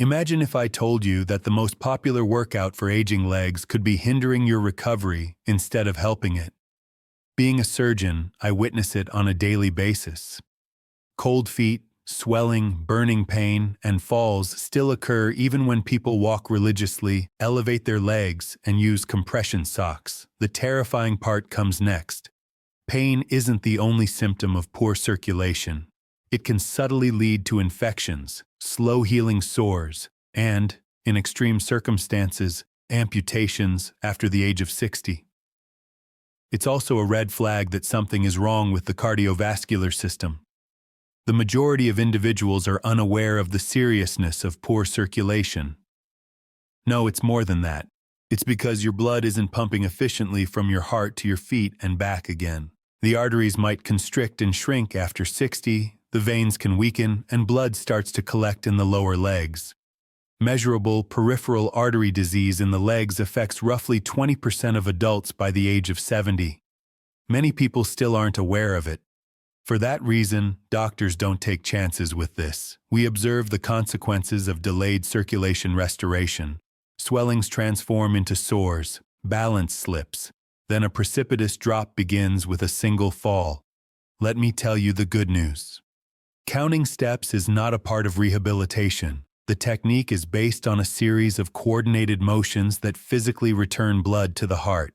Imagine if I told you that the most popular workout for aging legs could be hindering your recovery instead of helping it. Being a surgeon, I witness it on a daily basis. Cold feet, swelling, burning pain, and falls still occur even when people walk religiously, elevate their legs, and use compression socks. The terrifying part comes next. Pain isn't the only symptom of poor circulation. It can subtly lead to infections, slow-healing sores, and, in extreme circumstances, amputations after the age of 60. It's also a red flag that something is wrong with the cardiovascular system. The majority of individuals are unaware of the seriousness of poor circulation. No, it's more than that. It's because your blood isn't pumping efficiently from your heart to your feet and back again. The arteries might constrict and shrink after 60, the veins can weaken, and blood starts to collect in the lower legs. Measurable peripheral artery disease in the legs affects roughly 20% of adults by the age of 70. Many people still aren't aware of it. For that reason, doctors don't take chances with this. We observe the consequences of delayed circulation restoration. Swellings transform into sores, balance slips, then a precipitous drop begins with a single fall. Let me tell you the good news. Counting steps is not a part of rehabilitation. The technique is based on a series of coordinated motions that physically return blood to the heart.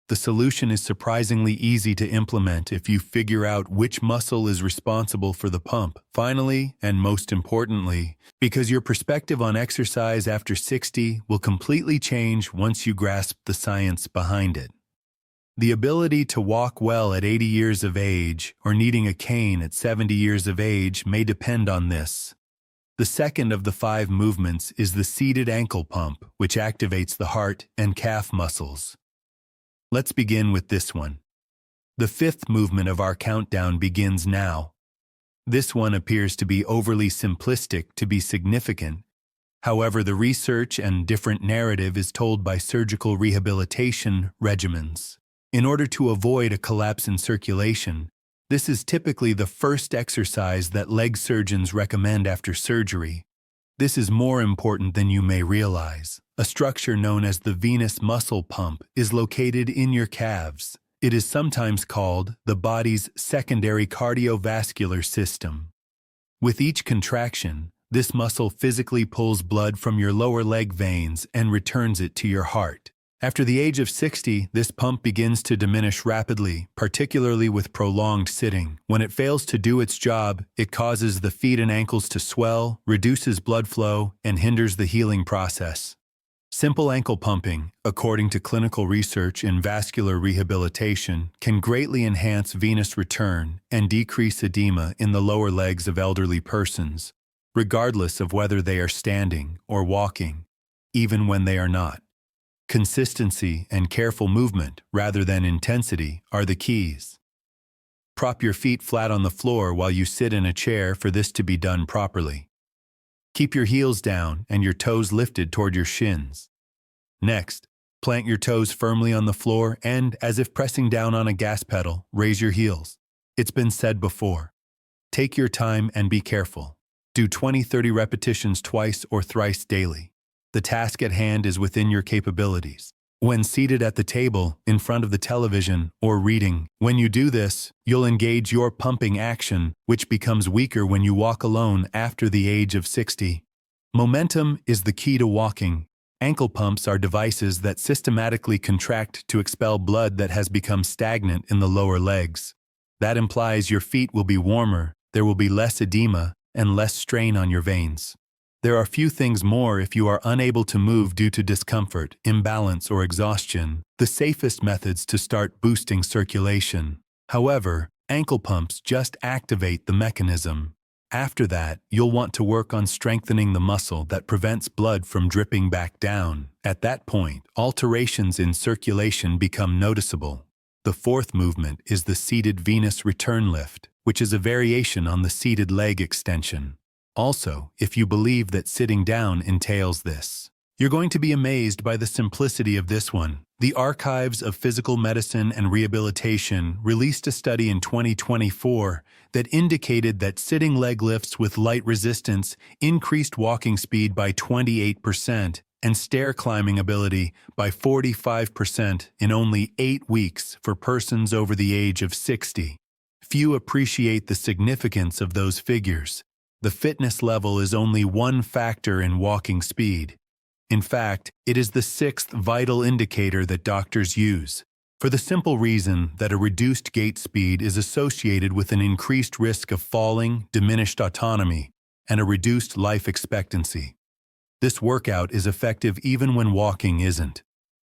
The solution is surprisingly easy to implement if you figure out which muscle is responsible for the pump. Finally, and most importantly, because your perspective on exercise after 60 will completely change once you grasp the science behind it. The ability to walk well at 80 years of age or needing a cane at 70 years of age may depend on this. The second of the 5 movements is the seated ankle pump, which activates the heart and calf muscles. Let's begin with this one. The 5th movement of our countdown begins now. This one appears to be overly simplistic to be significant. However, the research and different narrative is told by surgical rehabilitation regimens. In order to avoid a collapse in circulation, this is typically the first exercise that leg surgeons recommend after surgery. This is more important than you may realize. A structure known as the venous muscle pump is located in your calves. It is sometimes called the body's secondary cardiovascular system. With each contraction, this muscle physically pulls blood from your lower leg veins and returns it to your heart. After the age of 60, this pump begins to diminish rapidly, particularly with prolonged sitting. When it fails to do its job, it causes the feet and ankles to swell, reduces blood flow, and hinders the healing process. Simple ankle pumping, according to clinical research in vascular rehabilitation, can greatly enhance venous return and decrease edema in the lower legs of elderly persons, regardless of whether they are standing or walking, even when they are not. Consistency and careful movement, rather than intensity, are the keys. Prop your feet flat on the floor while you sit in a chair for this to be done properly. Keep your heels down and your toes lifted toward your shins. Next, plant your toes firmly on the floor and, as if pressing down on a gas pedal, raise your heels. It's been said before. Take your time and be careful. Do 20-30 repetitions twice or thrice daily. The task at hand is within your capabilities. When seated at the table, in front of the television, or reading, when you do this, you'll engage your pumping action, which becomes weaker when you walk alone after the age of 60. Momentum is the key to walking. Ankle pumps are devices that systematically contract to expel blood that has become stagnant in the lower legs. That implies your feet will be warmer, there will be less edema, and less strain on your veins. There are few things more if you are unable to move due to discomfort, imbalance, or exhaustion, the safest methods to start boosting circulation. However, ankle pumps just activate the mechanism. After that, you'll want to work on strengthening the muscle that prevents blood from dripping back down. At that point, alterations in circulation become noticeable. The 4th movement is the seated venous return lift, which is a variation on the seated leg extension. Also, if you believe that sitting down entails this, You're going to be amazed by the simplicity of this one. The Archives of Physical Medicine and Rehabilitation released a study in 2024 that indicated that sitting leg lifts with light resistance increased walking speed by 28% and stair climbing ability by 45% in only 8 weeks for persons over the age of 60. Few appreciate the significance of those figures. The fitness level is only one factor in walking speed. In fact, it is the 6th vital indicator that doctors use, for the simple reason that a reduced gait speed is associated with an increased risk of falling, diminished autonomy, and a reduced life expectancy. This workout is effective even when walking isn't.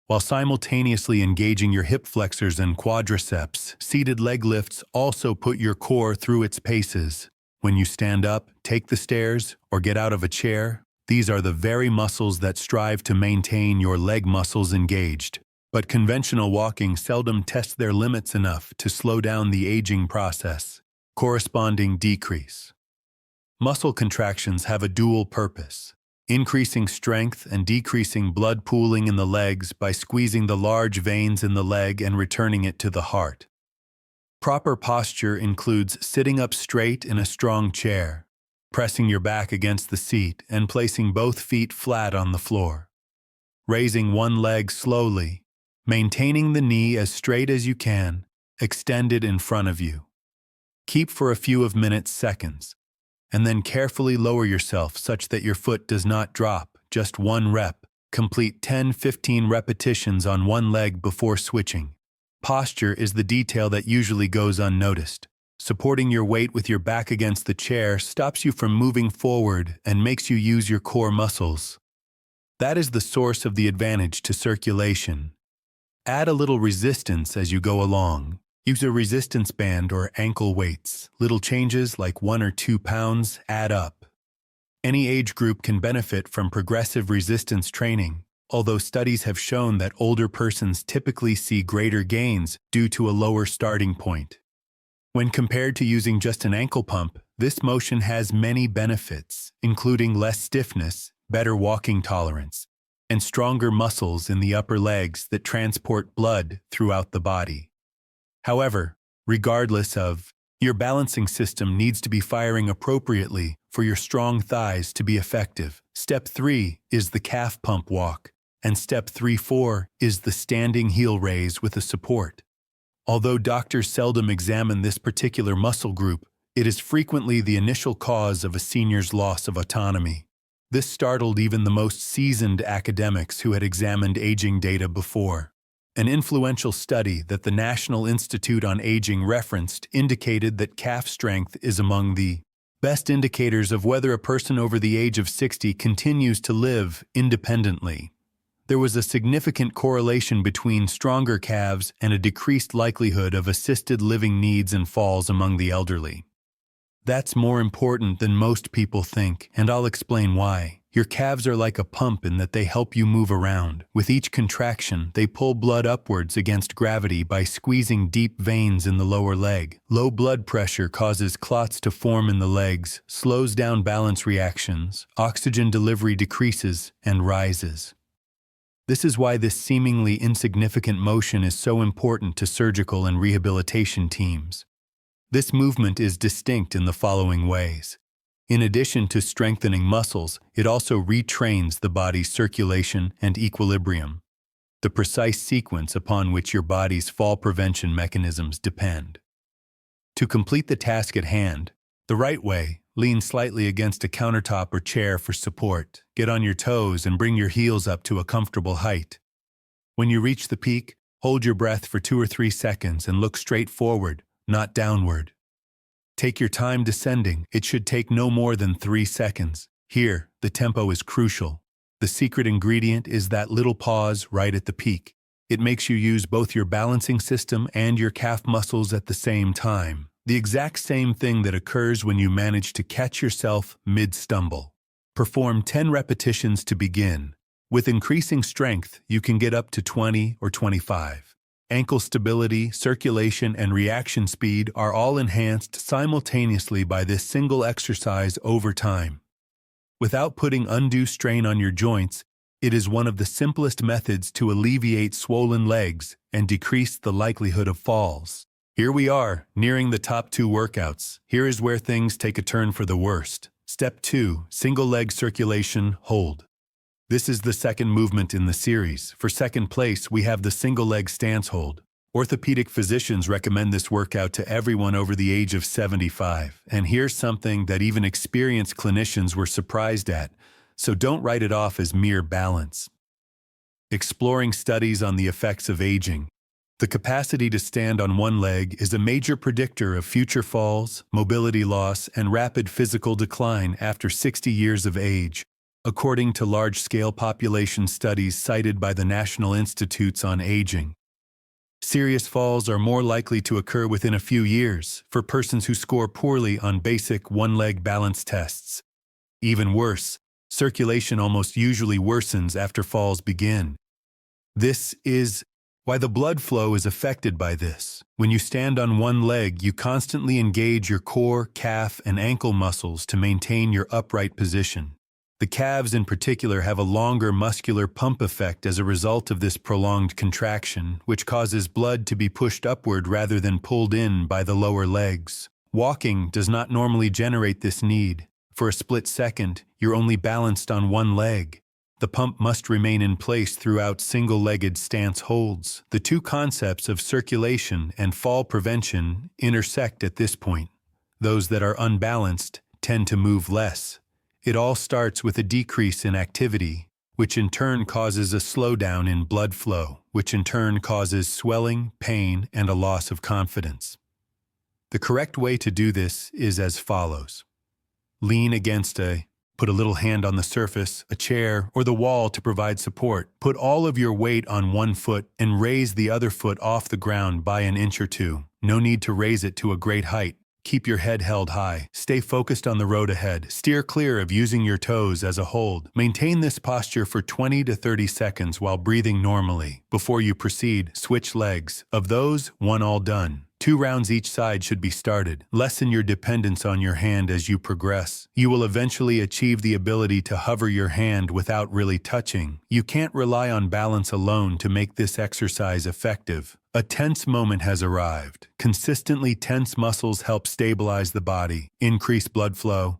While simultaneously engaging your hip flexors and quadriceps, seated leg lifts also put your core through its paces. When you stand up, take the stairs, or get out of a chair, these are the very muscles that strive to maintain your leg muscles engaged. But conventional walking seldom tests their limits enough to slow down the aging process. Corresponding decrease. Muscle contractions have a dual purpose: increasing strength and decreasing blood pooling in the legs by squeezing the large veins in the leg and returning it to the heart. Proper posture includes sitting up straight in a strong chair, pressing your back against the seat and placing both feet flat on the floor. Raising one leg slowly, maintaining the knee as straight as you can, extended in front of you. Keep for a few of minutes, seconds, and then carefully lower yourself such that your foot does not drop. Just one rep. Complete 10-15 repetitions on one leg before switching. Posture is the detail that usually goes unnoticed. Supporting your weight with your back against the chair stops you from moving forward and makes you use your core muscles. That is the source of the advantage to circulation. Add a little resistance as you go along. Use a resistance band or ankle weights. Little changes like 1 or 2 pounds add up. Any age group can benefit from progressive resistance training, although studies have shown that older persons typically see greater gains due to a lower starting point. When compared to using just an ankle pump, this motion has many benefits, including less stiffness, better walking tolerance, and stronger muscles in the upper legs that transport blood throughout the body. However, regardless of, your balancing system needs to be firing appropriately for your strong thighs to be effective. Step 3 is the calf pump walk, and step 3-4 is the standing heel raise with a support. Although doctors seldom examine this particular muscle group, it is frequently the initial cause of a senior's loss of autonomy. This startled even the most seasoned academics who had examined aging data before. An influential study that the National Institute on Aging referenced indicated that calf strength is among the best indicators of whether a person over the age of 60 continues to live independently. There was a significant correlation between stronger calves and a decreased likelihood of assisted living needs and falls among the elderly. That's more important than most people think, and I'll explain why. Your calves are like a pump in that they help you move around. With each contraction, they pull blood upwards against gravity by squeezing deep veins in the lower leg. Low blood pressure causes clots to form in the legs, slows down balance reactions, oxygen delivery decreases, and rises. This is why this seemingly insignificant motion is so important to surgical and rehabilitation teams. This movement is distinct in the following ways. In addition to strengthening muscles, it also retrains the body's circulation and equilibrium, the precise sequence upon which your body's fall prevention mechanisms depend. To complete the task at hand, the right way, lean slightly against a countertop or chair for support. Get on your toes and bring your heels up to a comfortable height. When you reach the peak, hold your breath for 2 or 3 seconds and look straight forward, not downward. Take your time descending. It should take no more than 3 seconds. Here, the tempo is crucial. The secret ingredient is that little pause right at the peak. It makes you use both your balancing system and your calf muscles at the same time. The exact same thing that occurs when you manage to catch yourself mid-stumble. Perform 10 repetitions to begin. With increasing strength, you can get up to 20 or 25. Ankle stability, circulation, and reaction speed are all enhanced simultaneously by this single exercise over time. Without putting undue strain on your joints, It is one of the simplest methods to alleviate swollen legs and decrease the likelihood of falls. Here we are, nearing the top 2 workouts. Here is where things take a turn for the worst. Step 2, single leg circulation, hold. This is the second movement in the series. For second place, we have the single leg stance hold. Orthopedic physicians recommend this workout to everyone over the age of 75. And here's something that even experienced clinicians were surprised at, so don't write it off as mere balance. Exploring studies on the effects of aging. The capacity to stand on one leg is a major predictor of future falls, mobility loss, and rapid physical decline after 60 years of age, according to large-scale population studies cited by the National Institutes on Aging. Serious falls are more likely to occur within a few years for persons who score poorly on basic one-leg balance tests. Even worse, circulation almost usually worsens after falls begin. This is why the blood flow is affected by this. When you stand on one leg, you constantly engage your core, calf, and ankle muscles to maintain your upright position. The calves in particular have a longer muscular pump effect as a result of this prolonged contraction, which causes blood to be pushed upward rather than pulled in by the lower legs. Walking does not normally generate this need. For a split second, you're only balanced on one leg. The pump must remain in place throughout single-legged stance holds. The two concepts of circulation and fall prevention intersect at this point. Those that are unbalanced tend to move less. It all starts with a decrease in activity, which in turn causes a slowdown in blood flow, which in turn causes swelling, pain, and a loss of confidence. The correct way to do this is as follows. Lean against put a little hand on the surface, a chair, or the wall to provide support. Put all of your weight on one foot and raise the other foot off the ground by an inch or two. No need to raise it to a great height. Keep your head held high. Stay focused on the road ahead. Steer clear of using your toes as a hold. Maintain this posture for 20 to 30 seconds while breathing normally. Before you proceed, switch legs. Of those, one all done. 2 rounds each side should be started. Lessen your dependence on your hand as you progress. You will eventually achieve the ability to hover your hand without really touching. You can't rely on balance alone to make this exercise effective. A tense moment has arrived. Consistently tense muscles help stabilize the body, increase blood flow,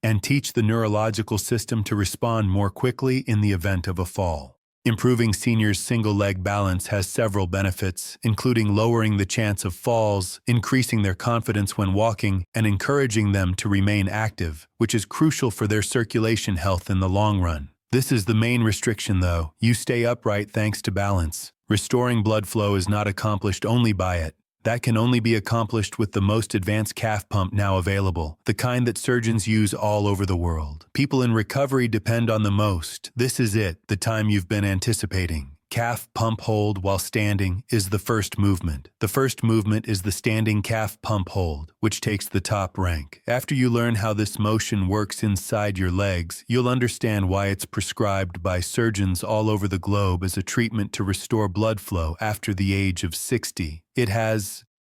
and teach the neurological system to respond more quickly in the event of a fall. Improving seniors' single-leg balance has several benefits, including lowering the chance of falls, increasing their confidence when walking, and encouraging them to remain active, which is crucial for their circulation health in the long run. This is the main restriction, though. You stay upright thanks to balance. Restoring blood flow is not accomplished only by it. That can only be accomplished with the most advanced calf pump now available, the kind that surgeons use all over the world. People in recovery depend on the most. This is it, the time you've been anticipating. Calf pump hold while standing is the first movement. The first movement is the standing calf pump hold, which takes the top rank. After you learn how this motion works inside your legs, you'll understand why it's prescribed by surgeons all over the globe as a treatment to restore blood flow after the age of 60. It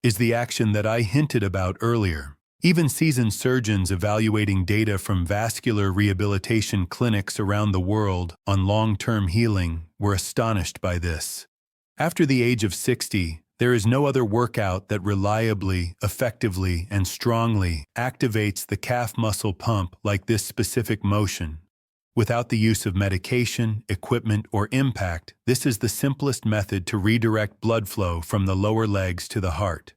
is the action that I hinted about earlier. Even seasoned surgeons evaluating data from vascular rehabilitation clinics around the world on long-term healing were astonished by this. After the age of 60, there is no other workout that reliably, effectively, and strongly activates the calf muscle pump like this specific motion. Without the use of medication, equipment, or impact, this is the simplest method to redirect blood flow from the lower legs to the heart.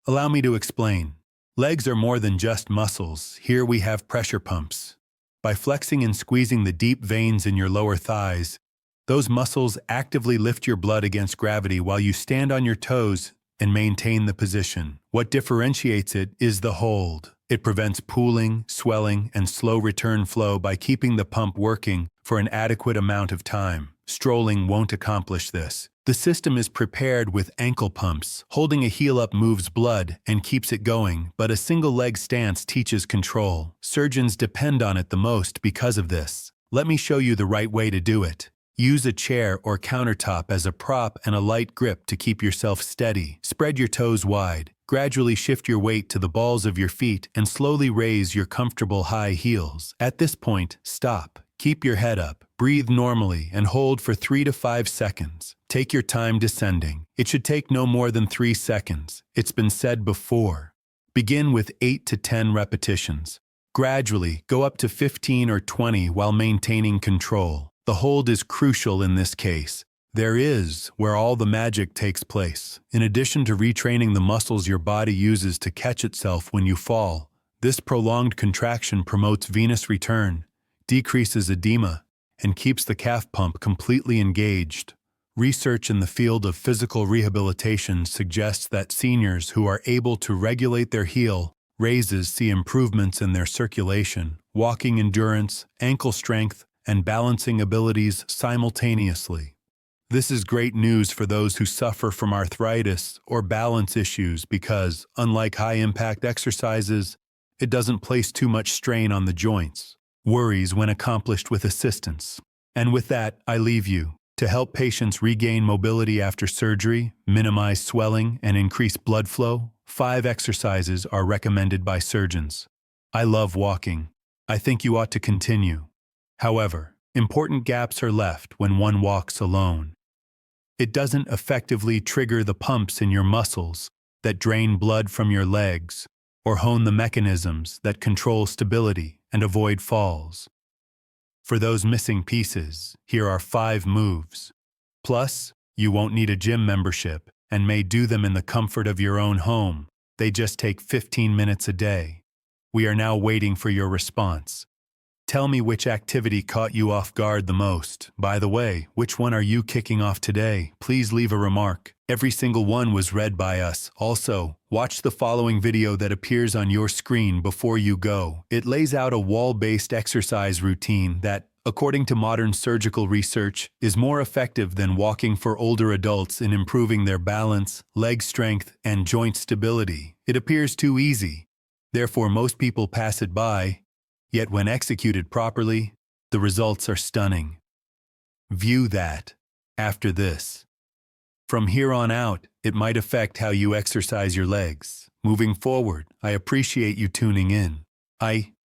Allow me to explain. Legs are more than just muscles. Here we have pressure pumps. By flexing and squeezing the deep veins in your lower thighs, those muscles actively lift your blood against gravity while you stand on your toes and maintain the position. What differentiates it is the hold. It prevents pooling, swelling, and slow return flow by keeping the pump working for an adequate amount of time. Strolling won't accomplish this. The system is prepared with ankle pumps. Holding a heel up moves blood and keeps it going, but a single leg stance teaches control. Surgeons depend on it the most because of this. Let me show you the right way to do it. Use a chair or countertop as a prop and a light grip to keep yourself steady. Spread your toes wide. Gradually shift your weight to the balls of your feet and slowly raise your comfortable high heels. At this point, stop. Keep your head up, breathe normally, and hold for 3 to 5 seconds. Take your time descending. It should take no more than 3 seconds. It's been said before. Begin with 8 to 10 repetitions. Gradually, go up to 15 or 20 while maintaining control. The hold is crucial in this case. There is where all the magic takes place. In addition to retraining the muscles your body uses to catch itself when you fall, this prolonged contraction promotes venous return, decreases edema, and keeps the calf pump completely engaged. Research in the field of physical rehabilitation suggests that seniors who are able to regulate their heel raises see improvements in their circulation, walking endurance, ankle strength, and balancing abilities simultaneously. This is great news for those who suffer from arthritis or balance issues because, unlike high-impact exercises, it doesn't place too much strain on the joints. Worries when accomplished with assistance. And with that, I leave you. To help patients regain mobility after surgery, minimize swelling, and increase blood flow, 5 exercises are recommended by surgeons. I love walking. I think you ought to continue. However, important gaps are left when one walks alone. It doesn't effectively trigger the pumps in your muscles that drain blood from your legs or hone the mechanisms that control stability and avoid falls. For those missing pieces, here are 5 moves. Plus, you won't need a gym membership and may do them in the comfort of your own home. They just take 15 minutes a day. We are now waiting for your response. Tell me which activity caught you off guard the most. By the way, which one are you kicking off today? Please leave a remark. Every single one was read by us. Also, watch the following video that appears on your screen before you go. It lays out a wall-based exercise routine that, according to modern surgical research, is more effective than walking for older adults in improving their balance, leg strength, and joint stability. It appears too easy. Therefore, most people pass it by. Yet when executed properly, the results are stunning. View that after this. From here on out, it might affect how you exercise your legs. Moving forward, I appreciate you tuning in. I